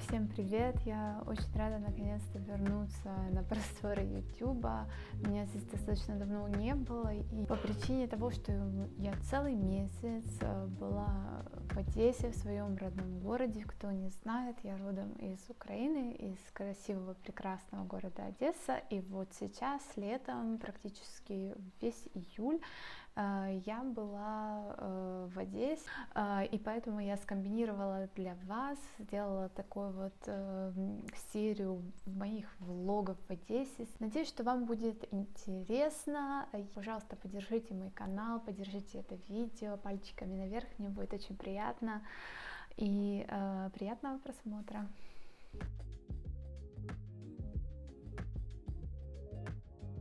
Всем привет! Я очень рада наконец-то вернуться на просторы Ютуба. Меня здесь достаточно давно не было, и по причине того, что я целый месяц была в Одессе, в своем родном городе. Кто не знает, я родом из Украины, из красивого, прекрасного города Одесса. И вот сейчас, летом, практически весь июль, я была в Одессе, и поэтому я скомбинировала для вас, сделала такую вот серию моих влогов в Одессе. Надеюсь, что вам будет интересно. Пожалуйста, поддержите мой канал, поддержите это видео пальчиками наверх, мне будет очень приятно. И приятного просмотра.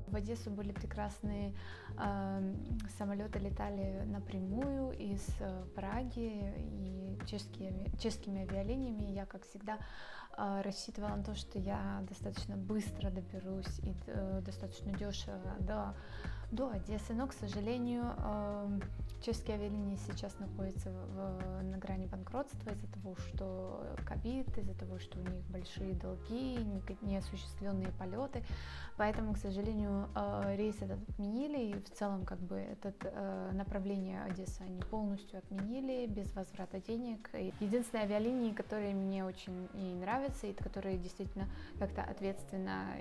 В Одессу были прекрасные самолеты, летали напрямую из Праги и чешскими авиалиниями. Я, как всегда, рассчитывала на то, что я достаточно быстро доберусь и достаточно дешево до Одессы, но, к сожалению, чешские авиалинии сейчас находятся на грани банкротства из-за того, что ковид, из-за того, что у них большие долги, неосуществленные полеты, поэтому, к сожалению, рейс этот отменили, и в целом как бы это направление Одессы они полностью отменили, без возврата денег. Единственные авиалинии, которые мне очень и нравятся, и которые действительно как-то ответственно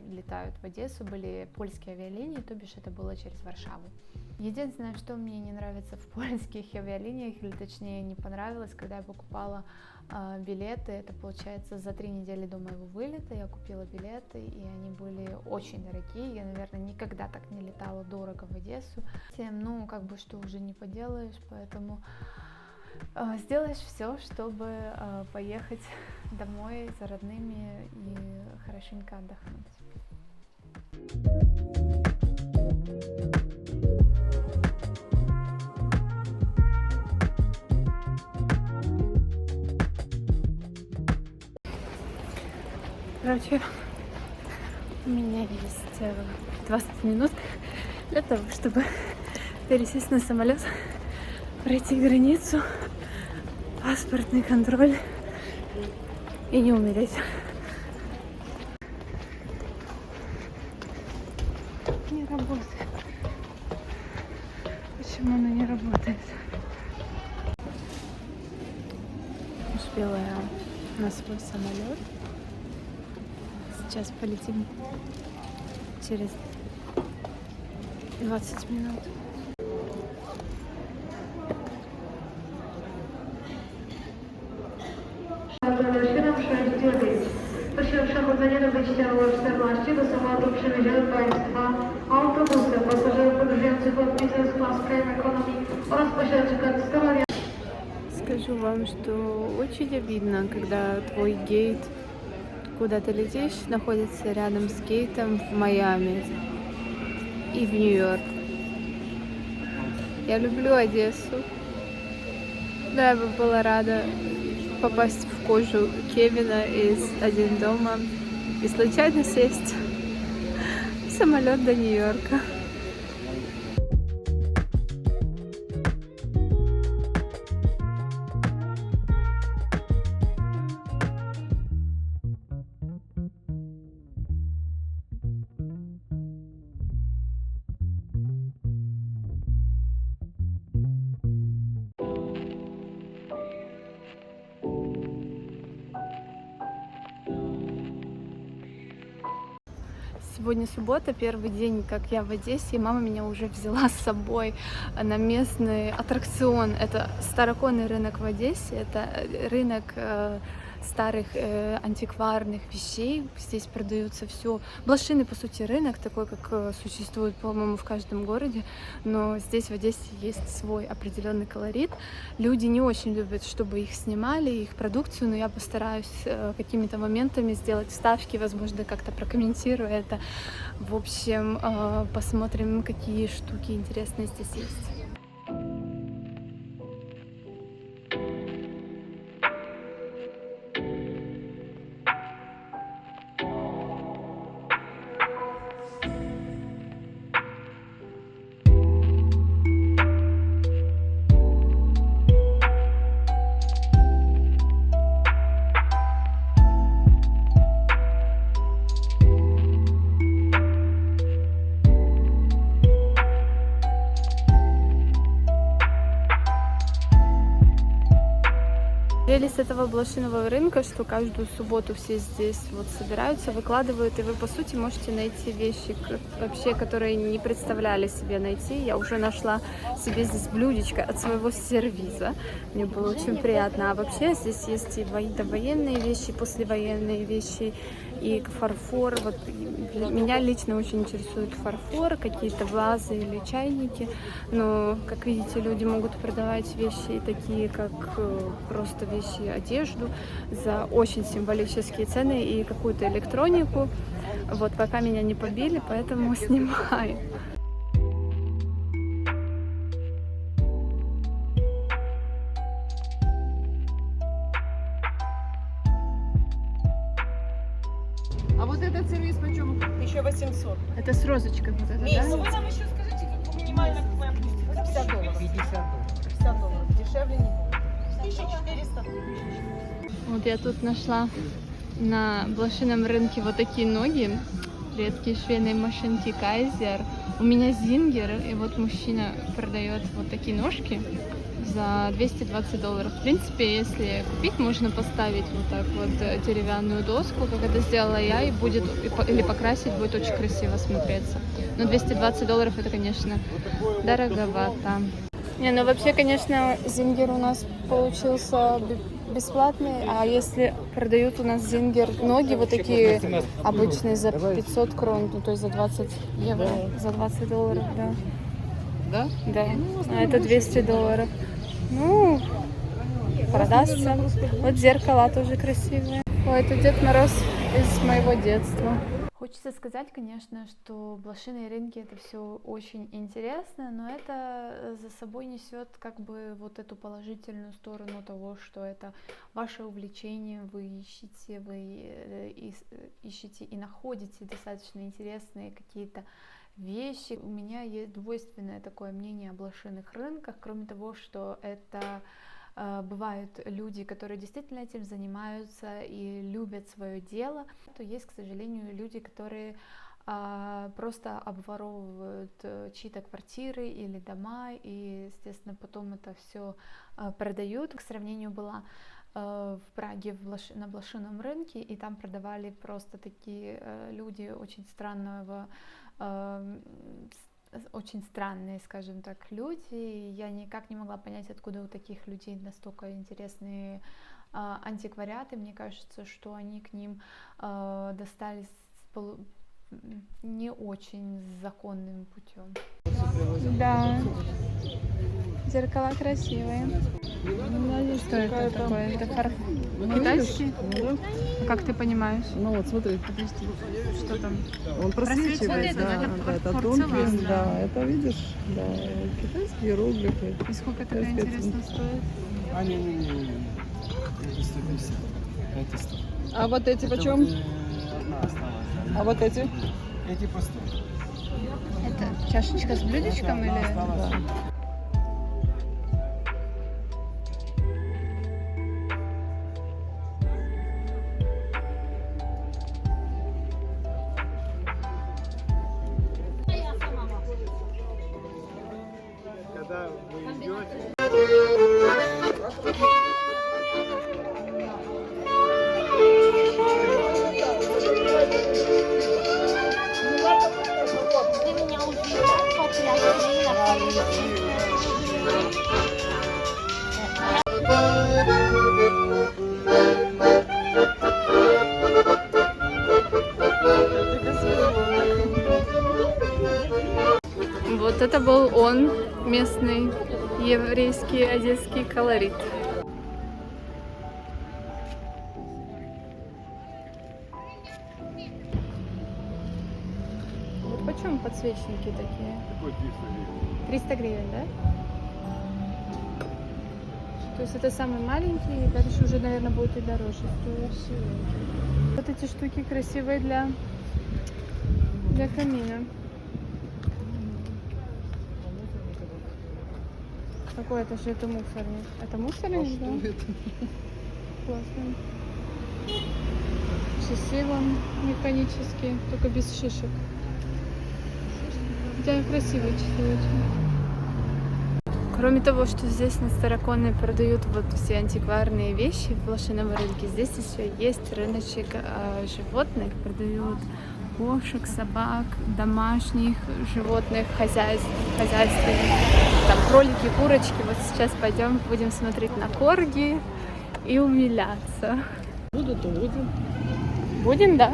летают в Одессу, были польские авиалинии, то бишь это было через Варшаву. Единственное, что мне не нравится в польских авиалиниях, или точнее не понравилось, когда я покупала билеты, это получается за 3 недели до моего вылета я купила билеты, и они были очень дорогие. Я, наверное, никогда так не летала дорого в Одессу. Ну, как бы, что уже не поделаешь, поэтому сделаешь все, чтобы поехать домой за родными и хорошенько отдохнуть. Короче, у меня есть 20 минут для того, чтобы пересесть на самолет, пройти границу, паспортный контроль и не умереть. Не работает. Почему оно не работает? Успела я на свой самолет. Сейчас полетим через 20 минут. Proszę o przechodzenie do wyjścia U14 do samolotu przewieziony Państwa autobusem pasażerów podróżujących od Business Class Prime Economy oraz posiadaczy stanowienia. Скажу вам, что очень обидно, когда твой гейт, куда ты летишь, находится рядом с гейтом в Майами и в Нью-Йорк. Я люблю Одессу. Да, я бы была рада попасть в кожу Кевина из «Один дома» и случайно сесть в самолет до Нью-Йорка. Сегодня суббота, первый день, как я в Одессе, и мама меня уже взяла с собой на местный аттракцион. Это староконный рынок в Одессе, это рынок старых антикварных вещей. Здесь продаются все. Блошиный, по сути, рынок, такой, как существует, по-моему, в каждом городе, но здесь в Одессе есть свой определенный колорит. Люди не очень любят, чтобы их снимали, их продукцию, но я постараюсь какими-то моментами сделать вставки, возможно, как-то прокомментирую это. В общем, посмотрим, какие штуки интересные здесь есть. прелесть этого блошиного рынка, что каждую субботу все здесь вот собираются, выкладывают, и вы, по сути, можете найти вещи, вообще, которые не представляли себе найти. Я уже нашла себе здесь блюдечко от своего сервиза. Мне было очень приятно. А вообще здесь есть и довоенные вещи, послевоенные вещи, и фарфор. Вот меня лично очень интересует фарфор, какие-то вазы или чайники. Но, как видите, люди могут продавать вещи такие, как просто вещи, одежду за очень символические цены и какую-то электронику. Вот пока меня не побили, поэтому снимаю. А вот этот сервис почем? 1800. Это с розочкой вот это, Ну да? вы нам еще скажите, как минимально какой опустите? 50 долларов. 50 долларов. Дешевле не будет. 1400. Вот я тут нашла на блошином рынке вот такие ноги, редкие швейные машинки Кайзер. У меня Зингер, и вот мужчина продает вот такие ножки за 220 долларов. В принципе, если купить, можно поставить вот так вот деревянную доску, как это сделала я, и будет, или покрасить, будет очень красиво смотреться. Но 220 долларов это, конечно, дороговато. Не, ну вообще, конечно, Зингер у нас получился бесплатный, а если продают у нас Зингер ноги вот такие обычные за 500 крон, ну то есть за 20 евро, за 20 долларов, да. Да? Да, а это 200 долларов. Ну, продастся. Вот зеркала тоже красивые. Ой, это Дед Мороз из моего детства. Хочется сказать, конечно, что блошиные рынки это все очень интересно, но это за собой несет как бы вот эту положительную сторону того, что это ваше увлечение, вы ищете и находите достаточно интересные какие-то вещи. У меня есть двойственное такое мнение о блошиных рынках, кроме того, что это бывают люди, которые действительно этим занимаются и любят свое дело, то есть, к сожалению, люди, которые просто обворовывают чьи-то квартиры или дома, и, естественно, потом это все продают. К сравнению, была в Праге на блошином рынке, и там продавали просто такие люди очень странные, скажем так, люди. Я никак не могла понять, откуда у таких людей настолько интересные антиквариаты. Мне кажется, что они к ним достались не очень законным путем. Да, зеркала красивые. Что это такое? Это фарфор китайский? Ну, А как ты понимаешь? ну вот смотри, Что там? он просвечивает, Вот да, это это порцелан, тонкий, да. да, это видишь, да, китайские иероглифы. И сколько такая, интересно, стоит? Не. Это 150. Это 100. А вот эти почем? Одна осталась. А вот эти? Эти по 100. Это чашечка с блюдечком или? Осталась. Когда вы идете, Вот это был он, местный еврейский одесский колорит. Вот почем подсвечники такие? какой 300 гривен? 300 гривен, да? То есть это самый маленький, и дальше уже, наверное, будет и дороже стоить. Вот эти штуки красивые для камина. Какой это же, это мусорник? Это мусорник, да? Классно. Часы вон механические, только без шишек. Хотя красивые часы очень. Кроме того, что здесь на Староконной продают вот все антикварные вещи в блошином рынке, здесь еще есть рыночек животных, продают кошек, собак, домашних животных, хозяйственных, там кролики, курочки. Вот сейчас пойдем, будем смотреть на корги и умиляться. Будут, то будем. Будем, да?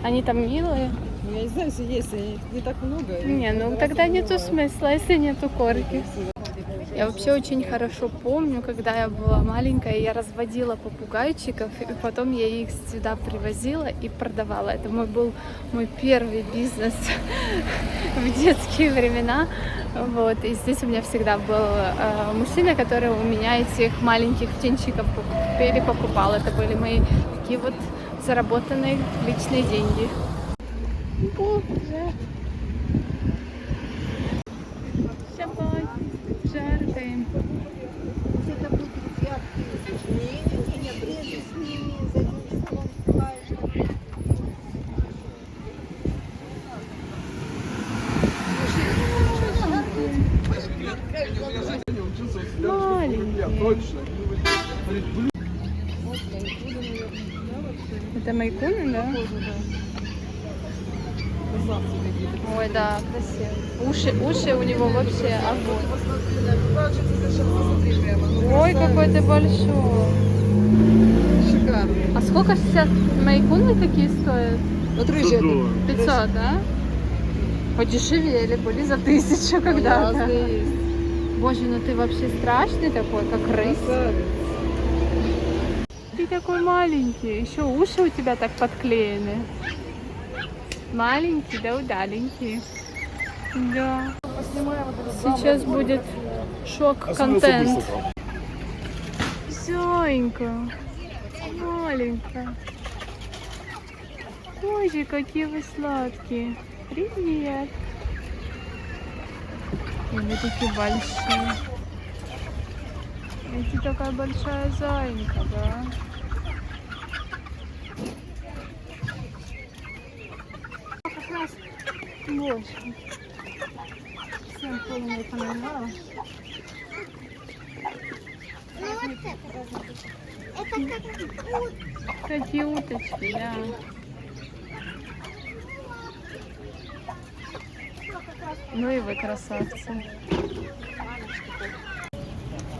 Они там милые. Ну, я не знаю, если есть, их не так много. Не, ну тогда нету смысла, если нету корги. Я вообще очень хорошо помню, когда я была маленькая, я разводила попугайчиков, и потом я их сюда привозила и продавала. Это был мой первый бизнес в детские времена. Вот. И здесь у меня всегда был мужчина, который у меня этих маленьких птенчиков покупал. Это были мои такие вот заработанные личные деньги. Боже. Жаркаем. Это майкуны, да? Ой, да, красиво. Уши у него вообще огонь. Ой, какой ты большой. Шикарно. А сколько сейчас майкуны какие стоят? Вот рыжие. 500, да? Подешевели, были за 1000 когда-то. Разные есть. Боже, ну ты вообще страшный такой, как рысь. Ты такой маленький, еще уши у тебя так подклеены. Маленький, да удаленький. Да. Сейчас будет шок-контент. Зоенька, маленькая. Боже, какие вы сладкие. Привет. И вы такие большие. И ты такая большая зайка, да? Боже. Всем полная понимала. Какие уточки, да. Ну и вы красавцы.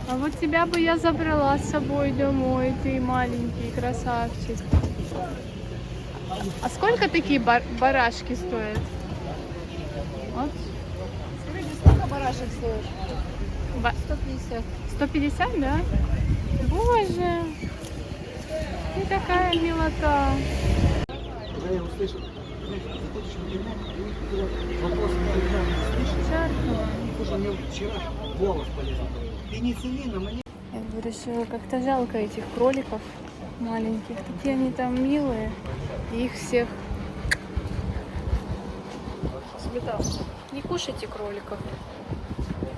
А вот тебя бы я забрала с собой домой, ты маленький красавчик. А сколько такие барашки стоят? Вот. Скажите, сколько барашек стоит? 150. 150, да? Боже, ты такая милота. Когда я услышал, заходишь в кино, и вопрос не слышишь, Жарко. уже у меня вчера голос полез. Пенициллина мне. Я бы решила, как-то жалко этих кроликов маленьких. Такие они там милые. И их всех сметал. Не кушайте кроликов.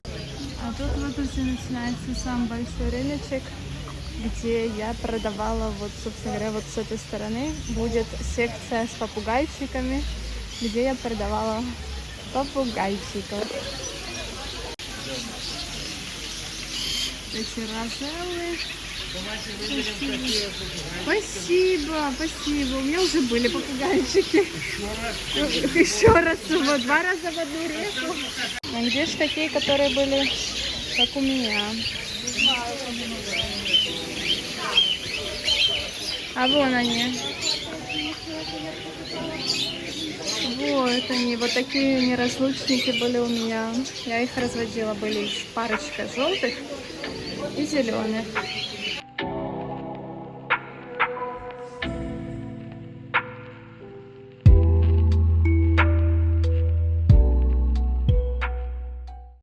А тут вот уже начинается сам большой рыночек, где я продавала, вот, собственно говоря, вот с этой стороны будет секция с попугайчиками, где я продавала попугайчиков. Эти розеллы. Спасибо, спасибо. У меня уже были попугайчики. Еще раз. Вот 2 раза в одну реку. А где же такие, которые были, как у меня? А вон они. Вот они, вот такие неразлучники были у меня. Я их разводила, были парочка желтых и зеленых.